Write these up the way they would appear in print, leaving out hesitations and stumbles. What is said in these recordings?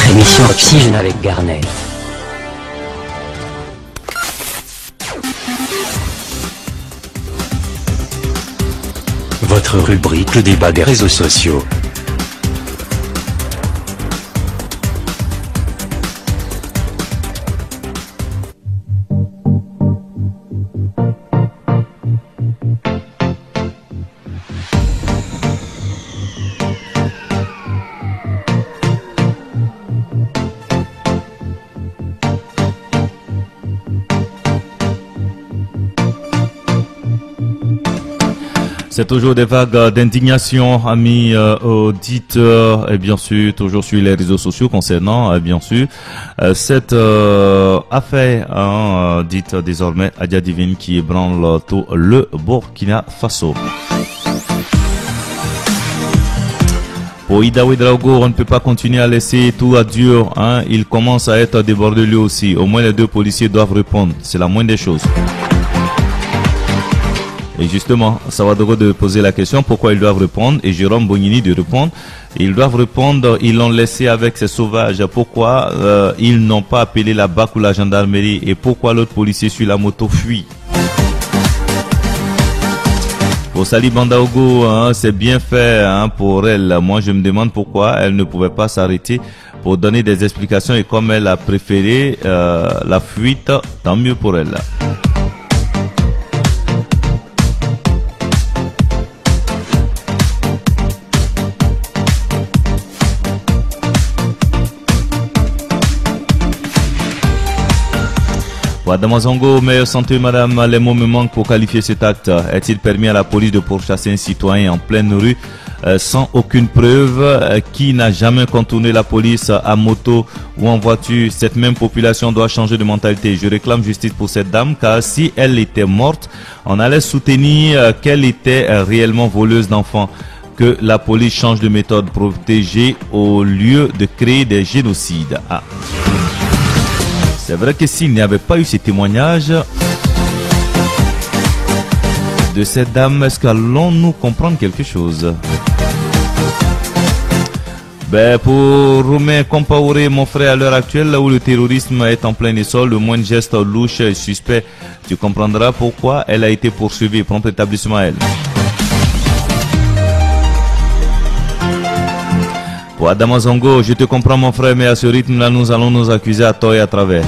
Votre émission Oxygène avec Garnet. Votre rubrique le débat des réseaux sociaux. C'est toujours des vagues d'indignation, amis auditeurs, et bien sûr, toujours sur les réseaux sociaux concernant, bien sûr, cette affaire dite désormais Adja Divine qui ébranle tout le Burkina Faso. Pour Ida Ouedraogo, on ne peut pas continuer à laisser tout à Dieu. Il commence à être débordé lui aussi. Au moins les deux policiers doivent répondre. C'est la moindre des choses. Et justement, Sawadogo de poser la question pourquoi ils doivent répondre et Jérôme Bognini de répondre. Ils doivent répondre, ils l'ont laissé avec ces sauvages. Pourquoi ils n'ont pas appelé la BAC ou la gendarmerie et pourquoi l'autre policier sur la moto fuit? Pour Sali Bandaogo, c'est bien fait pour elle. Moi, je me demande pourquoi elle ne pouvait pas s'arrêter pour donner des explications et comme elle a préféré la fuite, tant mieux pour elle. Adamazongo, meilleure santé madame, les mots me manquent pour qualifier cet acte. Est-il permis à la police de pourchasser un citoyen en pleine rue sans aucune preuve qui n'a jamais contourné la police à moto ou en voiture? Cette même population doit changer de mentalité. Je réclame justice pour cette dame car si elle était morte, on allait soutenir qu'elle était réellement voleuse d'enfants. Que la police change de méthode protégée au lieu de créer des génocides. C'est vrai que s'il n'y avait pas eu ces témoignages de cette dame, est-ce qu'allons-nous comprendre quelque chose? Pour Romain Compaoré, mon frère, à l'heure actuelle, là où le terrorisme est en plein essor, le moindre geste louche et suspect, tu comprendras pourquoi elle a été poursuivie. Prompt établissement à elle. Pour Adamazongo, je te comprends mon frère, mais à ce rythme-là, nous allons nous accuser à tort et à travers.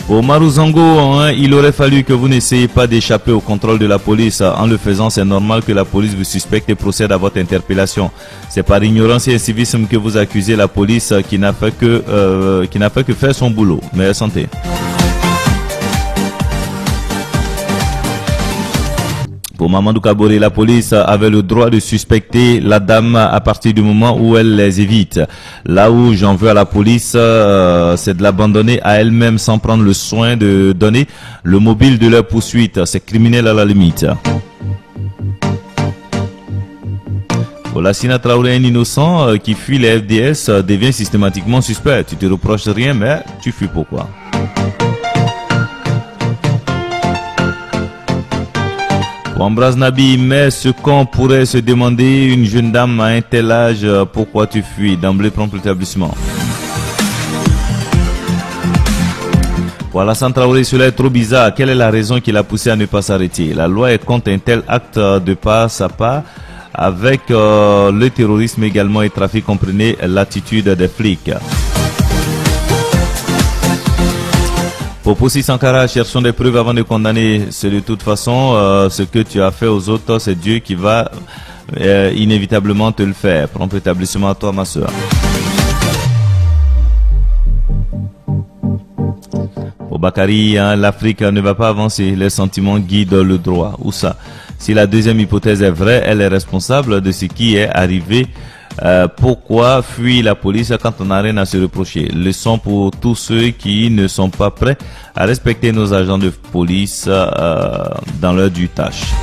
Au Maruzango, il aurait fallu que vous n'essayez pas d'échapper au contrôle de la police. En le faisant, c'est normal que la police vous suspecte et procède à votre interpellation. C'est par ignorance et incivisme que vous accusez la police qui n'a fait que faire son boulot. Meilleure santé. Pour Mamadou Kabore, la police avait le droit de suspecter la dame à partir du moment où elle les évite. Là où j'en veux à la police, c'est de l'abandonner à elle-même sans prendre le soin de donner le mobile de leur poursuite. C'est criminel à la limite. Pour la Sina Traoré, un innocent qui fuit les FDS devient systématiquement suspect. Tu te reproches rien, mais tu fuis pourquoi? Ambras Nabi, mais ce qu'on pourrait se demander, une jeune dame à un tel âge, pourquoi tu fuis? D'emblée, prompt établissement. Voilà, Santraoré, cela est trop bizarre. Quelle est la raison qui l'a poussé à ne pas s'arrêter? La loi est contre un tel acte de passe à pas avec le terrorisme également et trafic, comprenez l'attitude des flics. Pour Poussi Sankara, cherchons des preuves avant de condamner. C'est de toute façon ce que tu as fait aux autres, c'est Dieu qui va inévitablement te le faire. Prompt établissement à toi, ma soeur. Pour Bakary, l'Afrique ne va pas avancer. Les sentiments guident le droit. Où ça? Si la deuxième hypothèse est vraie, elle est responsable de ce qui est arrivé. Pourquoi fuir la police quand on n'a rien à se reprocher? Leçon pour tous ceux qui ne sont pas prêts à respecter nos agents de police dans leur due tâche.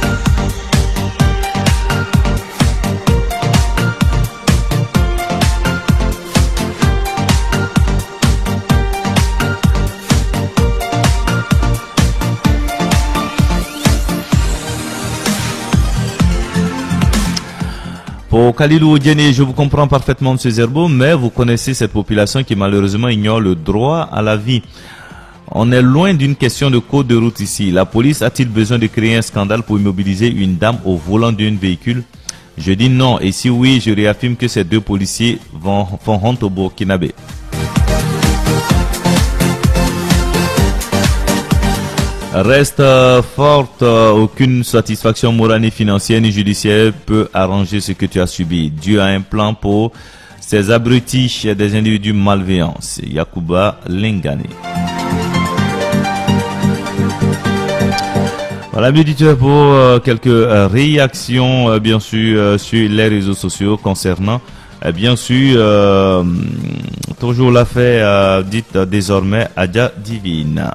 Bon, Khalilou Diéné, je vous comprends parfaitement, M. Zerbo, mais vous connaissez cette population qui malheureusement ignore le droit à la vie. On est loin d'une question de code de route ici. La police a-t-il besoin de créer un scandale pour immobiliser une dame au volant d'un véhicule? Je dis non, et si oui, je réaffirme que ces deux policiers font honte au Burkinabé. Reste forte, aucune satisfaction morale ni financière ni judiciaire peut arranger ce que tu as subi. Dieu a un plan pour ces abrutis des individus malveillants. Yacouba Lengane. Voilà, auditeurs, pour quelques réactions, bien sûr, sur les réseaux sociaux concernant, bien sûr, toujours l'affaire dite désormais Adja Divine.